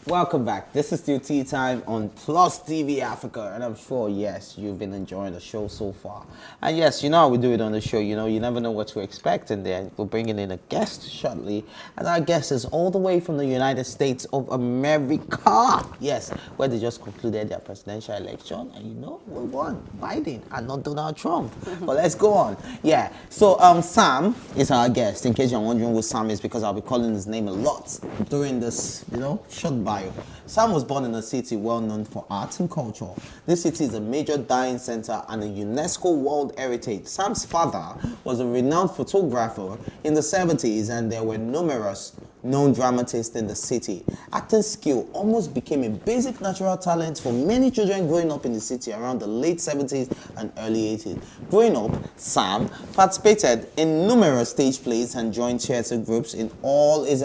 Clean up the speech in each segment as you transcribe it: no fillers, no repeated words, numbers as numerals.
Welcome back. This is still Tea Time on Plus TV Africa, and I'm sure, yes, you've been enjoying the show so far. And yes, you know how we do it on the show. You know, you never know what to expect, and then we're bringing in a guest shortly. And our guest is all the way from the United States of America. Yes, where they just concluded their presidential election, and you know, we won. Biden and not Donald Trump. But let's go on. Yeah, so Sam is our guest. In case you're wondering who Sam is, because I'll be calling his name a lot during this, you know, short bio. Sam was born in a city well known for arts and culture. This city is a major dyeing center and a UNESCO World Heritage. Sam's father was a renowned photographer in the 70s, and there were numerous known dramatists in the city. Acting skill almost became a basic natural talent for many children growing up in the city around the late 70s and early 80s. Growing up, Sam participated in numerous stage plays and joined theater groups in all his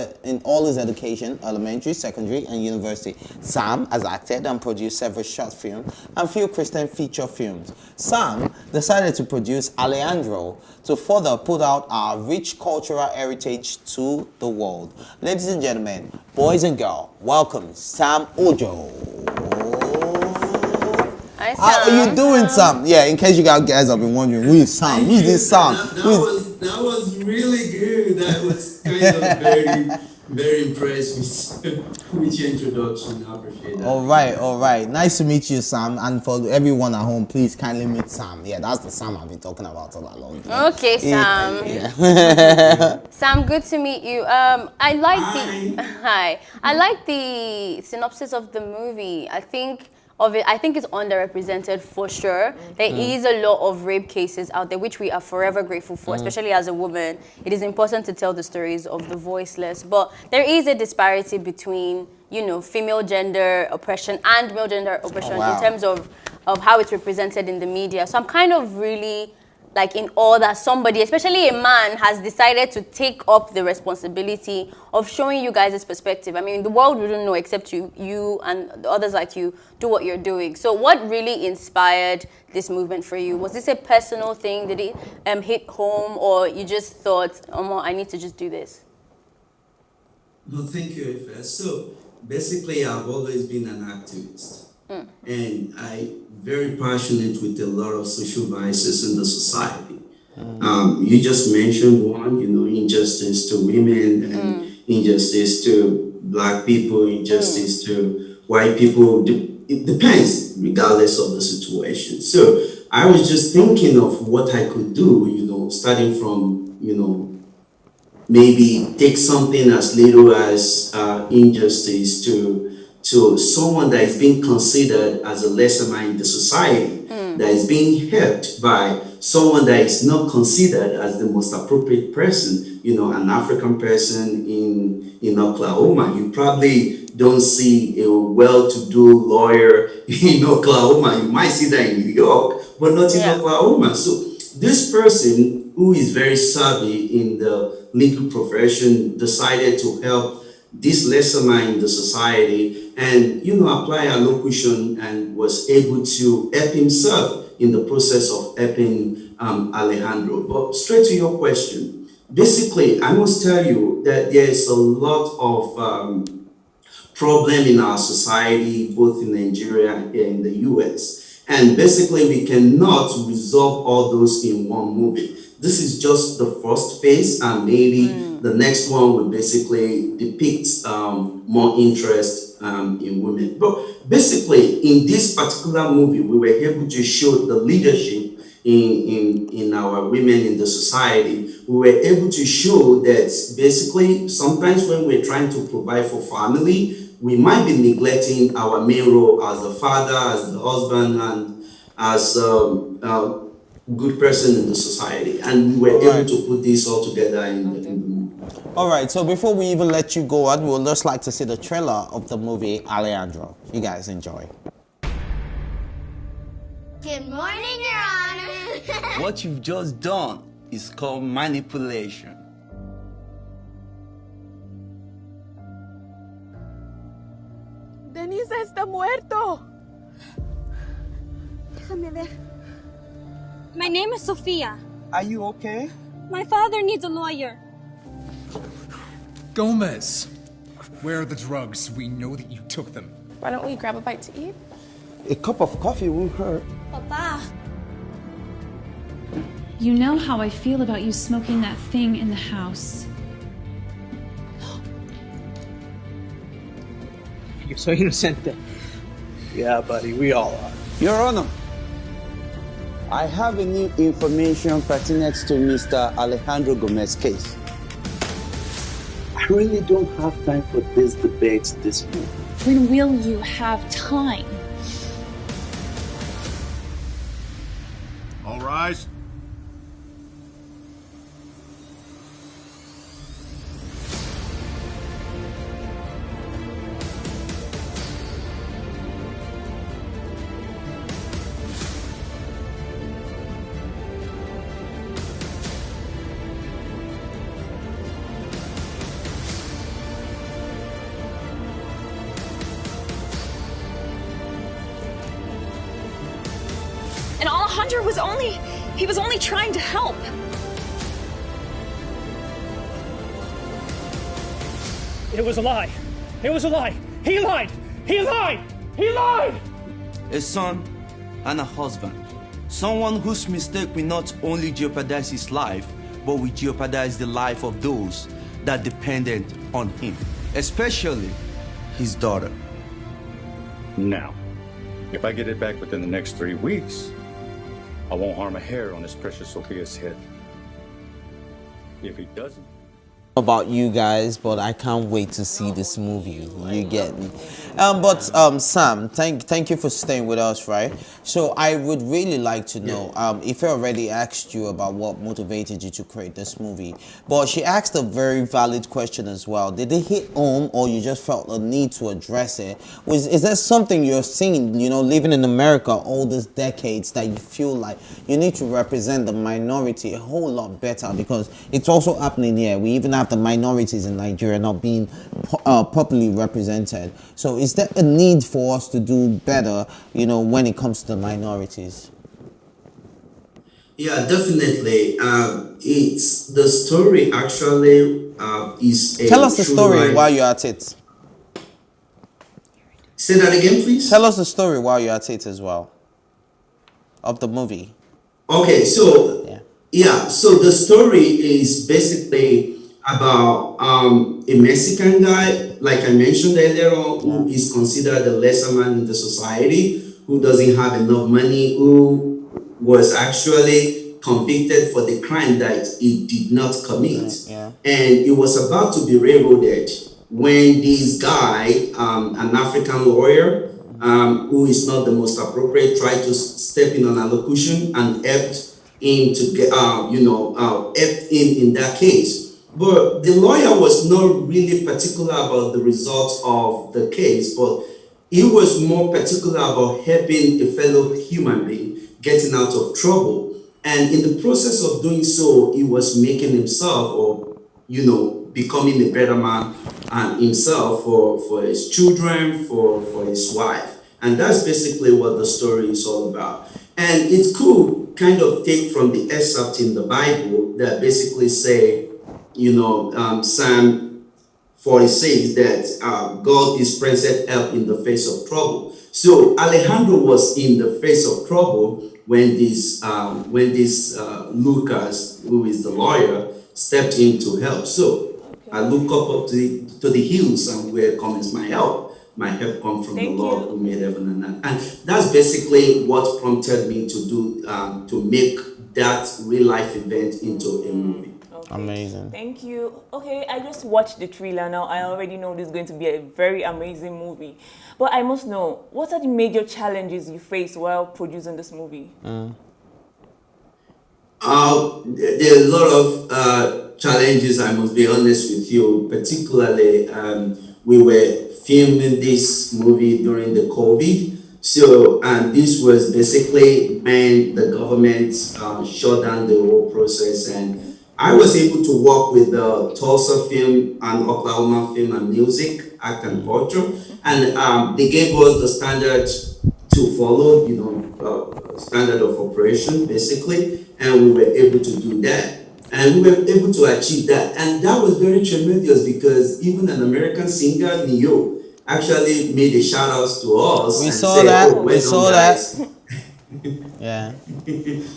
education, elementary, secondary, and university. Sam has acted and produced several short films and few Christian feature films. Sam decided to produce Alejandro to further put out our rich cultural heritage to the world. Ladies and gentlemen, boys and girls, welcome Sam Ojo. Hi, Sam. How are you doing, Sam? Yeah, in case you guys have been wondering, who is Sam? Who is this Sam? That was really good. That was kind of very impressed with your introduction. I appreciate that. All right. Nice to meet you, Sam. And for everyone at home, please kindly meet Sam. Yeah, that's the Sam I've been talking about all along. Okay, Sam. Yeah. Sam, good to meet you. I like the synopsis of the movie. I think it's underrepresented for sure. There is a lot of rape cases out there, which we are forever grateful for, especially as a woman. It is important to tell the stories of the voiceless. But there is a disparity between, you know, female gender oppression and male gender oppression in terms of how it's represented in the media. So I'm kind of really like in awe that somebody, especially a man, has decided to take up the responsibility of showing you guys this perspective. I mean, the world wouldn't know except you and the others like you do what you're doing. So what really inspired this movement for you? Was this a personal thing? Did it hit home, or you just thought, oh, I need to just do this? No, thank you, Ife. So basically, I've always been an activist. And I'm very passionate with a lot of social vices in the society. You just mentioned one, you know, injustice to women and injustice to black people, injustice to white people. It depends, regardless of the situation. So I was just thinking of what I could do, you know, starting from, you know, maybe take something as little as injustice to someone that is being considered as a lesser man in the society, that is being helped by someone that is not considered as the most appropriate person, you know, an African person in Oklahoma. You probably don't see a well-to-do lawyer in Oklahoma. You might see that in New York, but not in Oklahoma. So this person, who is very savvy in the legal profession, decided to help this lesser man in the society and, you know, apply allocution, and was able to help himself in the process of helping Alejandro. But straight to your question, basically, I must tell you that there is a lot of problem in our society, both in Nigeria and in the US. And basically, we cannot resolve all those in one movie. This is just the first phase, and maybe the next one will basically depict more interest in women. But basically, in this particular movie, we were able to show the leadership in our women in the society. We were able to show that basically, sometimes when we're trying to provide for family, we might be neglecting our main role as a father, as the husband, and as a good person in the society. And we were able to put this all together in the movie. All right, so before we even let you go on, we'll just like to see the trailer of the movie Alejandro. You guys enjoy. Good morning, Your Honor. What you've just done is called manipulation. Denise está muerto. Déjame ver. My name is Sophia. Are you okay? My father needs a lawyer. Gomez, where are the drugs? We know that you took them. Why don't we grab a bite to eat? A cup of coffee won't hurt. Papa. You know how I feel about you smoking that thing in the house. You're so innocent. Yeah, buddy, we all are. Your Honor, I have a new information pertinent to Mr. Alejandro Gomez's case. I really don't have time for this debate this morning. When will you have time? All rise. And Alejandro was only trying to help. It was a lie. It was a lie. He lied. He lied. He lied. A son and a husband. Someone whose mistake will not only jeopardize his life, but will jeopardize the life of those that depended on him, especially his daughter. Now, if I get it back within the next 3 weeks, I won't harm a hair on this precious Sophia's head. If he doesn't, About you guys, but I can't wait to see this movie. You get me. Sam, thank you for staying with us, right? So I would really like to know, Ife already asked you about what motivated you to create this movie, but she asked a very valid question as well. Did it hit home, or you just felt a need to address it? Is there something you're seeing, you know, living in America all these decades, that you feel like you need to represent the minority a whole lot better? Because it's also happening here. We even have the minorities in Nigeria not being properly represented. So is there a need for us to do better, you know, when it comes to the minorities? Yeah, definitely. It's the story actually is a. Tell us the story while you're at it. Say that again, please. Tell us the story while you're at it as well, of the movie. Okay, so yeah, so the story is basically about a Mexican guy, like I mentioned earlier on, who is considered the lesser man in the society, who doesn't have enough money, who was actually convicted for the crime that he did not commit. And he was about to be railroaded when this guy, an African lawyer, who is not the most appropriate, tried to step in on allocution and helped him to get, helped him in that case. But the lawyer was not really particular about the results of the case, but he was more particular about helping a fellow human being getting out of trouble. And in the process of doing so, he was making himself, or, becoming a better man and himself for his children, for his wife. And that's basically what the story is all about. And it could kind of take from the excerpt in the Bible that basically say, Psalm 46, that God is present help in the face of trouble. So Alejandro was in the face of trouble when this Lucas, who is the lawyer, stepped in to help. So I look up to the hills, and where comes my help? My help comes from the Lord who made heaven and earth. And that's basically what prompted me to do to make that real life event into a movie. Okay. Amazing. Thank you. Okay, I just watched the trailer now. I already know this is going to be a very amazing movie. But I must know, what are the major challenges you faced while producing this movie? There are a lot of challenges, I must be honest with you. Particularly, we were filming this movie during the COVID. So, and this was basically when the government shut down the whole process, and I was able to work with the Tulsa Film and Oklahoma Film and Music, Act and Culture, and they gave us the standard to follow, standard of operation, basically, and we were able to do that. And we were able to achieve that. And that was very tremendous because even an American singer, Neo, actually made a shout out to us We and saw said, that. oh, We well saw done, guys. that. Yeah.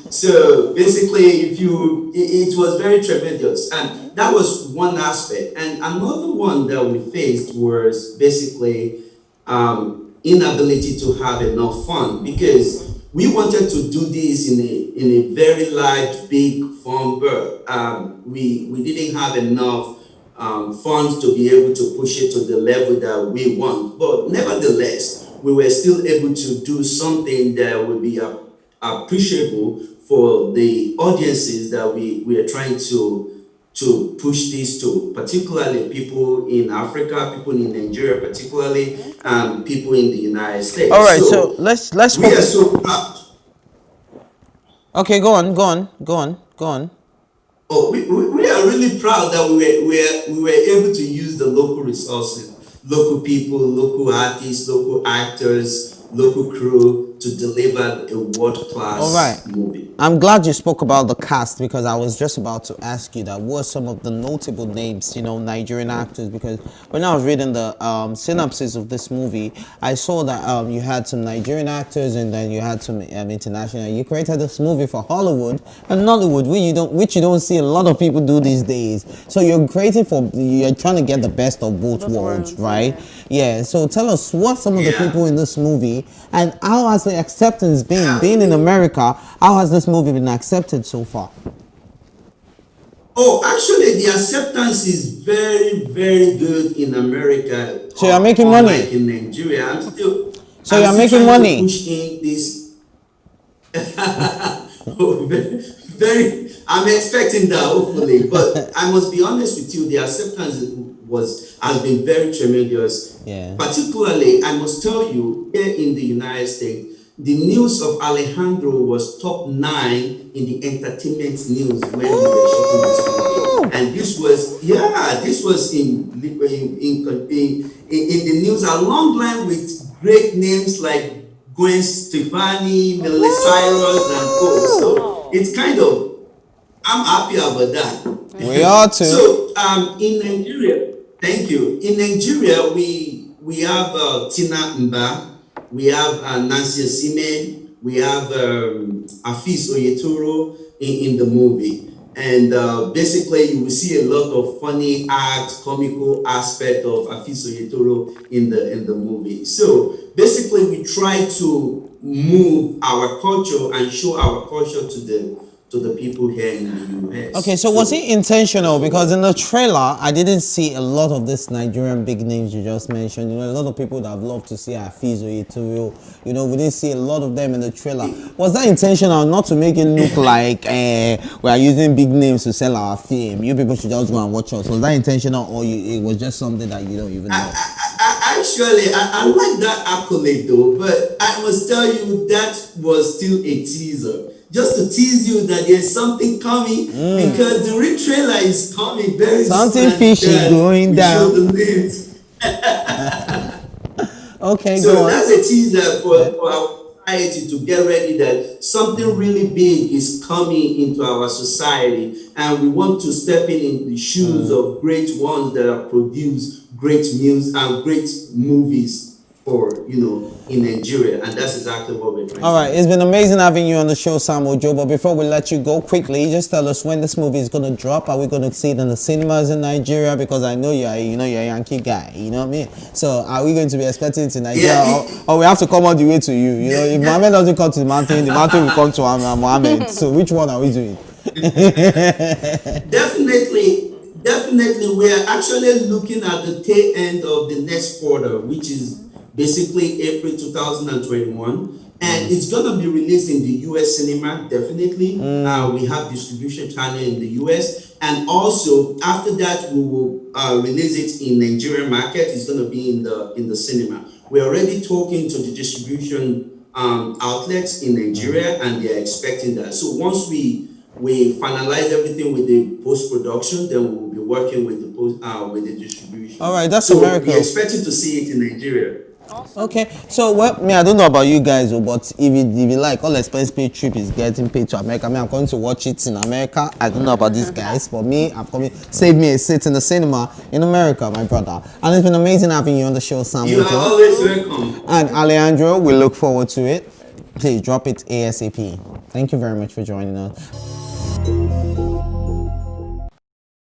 So basically, it was very tremendous. And that was one aspect. And another one that we faced was basically inability to have enough fun because we wanted to do this in a very large, big fun bird. We didn't have enough funds to be able to push it to the level that we want. But nevertheless, we were still able to do something that would be appreciable for the audiences that we are trying to push this to, particularly people in Africa, people in Nigeria, particularly people in the United States. All right, so let's we are so proud. Okay, go on. Oh, we are really proud that we were able to use the local resources, local people, local artists, local actors, local crew to deliver a world-class movie. I'm glad you spoke about the cast because I was just about to ask you that what are some of the notable names, you know, Nigerian actors, because when I was reading the synopsis of this movie, I saw that you had some Nigerian actors and then you had some international. You created this movie for Hollywood and Nollywood, which you don't see a lot of people do these days. So you're trying to get the best of both worlds, right? Yeah. So tell us what some of the people in this movie and how has the acceptance been? Being in America, how has this movie been accepted so far? Oh, actually, the acceptance is very, very good in America. So you're making money? Like in Nigeria. I'm still making money? To push in this. very, I'm expecting that, hopefully. But I must be honest with you, the acceptance has been very tremendous. Yeah. Particularly, I must tell you, here in the United States, the news of Alejandro was top 9 in the entertainment news when we were shooting this movie. And this was in the news along line with great names like Gwen Stefani, Miley Cyrus, and co. So it's kind of, I'm happy about that. We are too. So in Nigeria, thank you. In Nigeria, we have Tina Mba. We have Nancy Osime, we have Afis Oyetoro in the movie. And basically, you will see a lot of funny comical aspect of Afis Oyetoro in the movie. So basically, we try to move our culture and show our culture to the people here in the US. Okay, so was it intentional? Because in the trailer, I didn't see a lot of these Nigerian big names you just mentioned. You know, a lot of people that have loved to see Hafiz Oyetoro. You know, we didn't see a lot of them in the trailer. Was that intentional, not to make it look like we are using big names to sell our film? You people should just go and watch us. Was that intentional, or it was just something that you don't even know? Actually, I like that accolade though, but I must tell you that was still a teaser. Just to tease you that there's something coming because the real trailer is coming very soon. Something fishy going down. Okay, so that's a teaser for our society to get ready that something really big is coming into our society, and we want to step in the shoes of great ones that have produced great music and great movies for, you know, in Nigeria, and that's exactly what we're trying. All right, it's been amazing having you on the show, Sam Ojo. But before we let you go, quickly, just tell us when this movie is going to drop. Are we going to see it in the cinemas in Nigeria? Because I know you're a Yankee guy. You know what I mean? So are we going to be expecting it in Nigeria, or we have to come all the way to you? You know, if Mohammed doesn't come to the mountain will come to Mohammed. So which one are we doing? Definitely, we are actually looking at the tail end of the next quarter, which is basically April 2021, and it's gonna be released in the US cinema. Definitely, we have distribution channel in the US, and also after that we will release it in Nigerian market. It's gonna be in the cinema. We're already talking to the distribution outlets in Nigeria, and they're expecting that. So once we finalize everything with the post-production, then we'll be working with the distribution. All right, that's so America. We're expecting to see it in Nigeria. Awesome. Okay, so well, me, I don't know about you guys, but if you like, all expense paid trip is getting paid to America. Me, I'm going to watch it in America. I don't know about these guys, but me, I'm coming. Save me a seat in the cinema in America, my brother. And it's been amazing having you on the show, Sam. You are always welcome. And Alejandro, we look forward to it. Please drop it ASAP. Thank you very much for joining us.